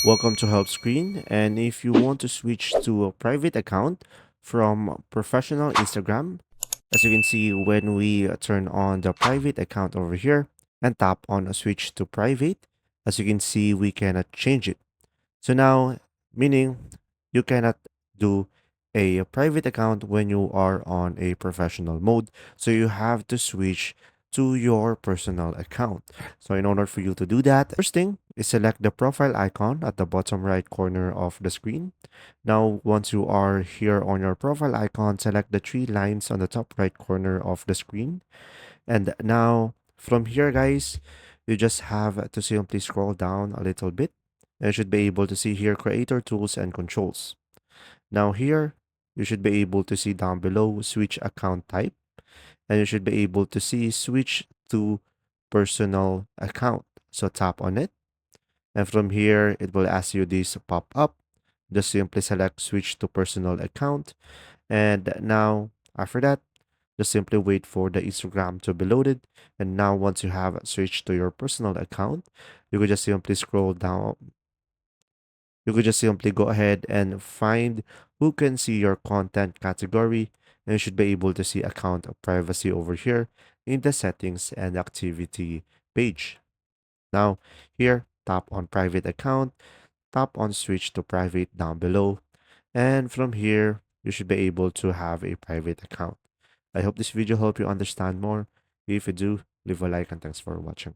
Welcome to help screen. And if you want to switch to a private account from professional Instagram, as you can see when we turn on the private account over here and tap on a switch to private, as you can see, we cannot change it. So now, meaning you cannot do a private account when you are on a professional mode. So you have to switch to your personal account. So in order for you to do that, first thing is select the profile icon at the bottom right corner of the screen. Now, once you are here on your profile icon, select the three lines on the top right corner of the screen. And now from here, guys, you just have to simply scroll down a little bit. And you should be able to see here creator tools and controls. Now here, you should be able to see down below switch account type. And you should be able to see switch to personal account. So tap on it. And from here, it will ask you this pop up. Just simply select switch to personal account. And now after that, just simply wait for the Instagram to be loaded. And now once you have switched to your personal account, you could just simply scroll down. You could just simply go ahead and find who can see your content category. And you should be able to see account privacy over here in the settings and activity page. Now here, tap on private account, tap on switch to private down below. And from here, you should be able to have a private account. I hope this video helped you understand more. If you do, leave a like and thanks for watching.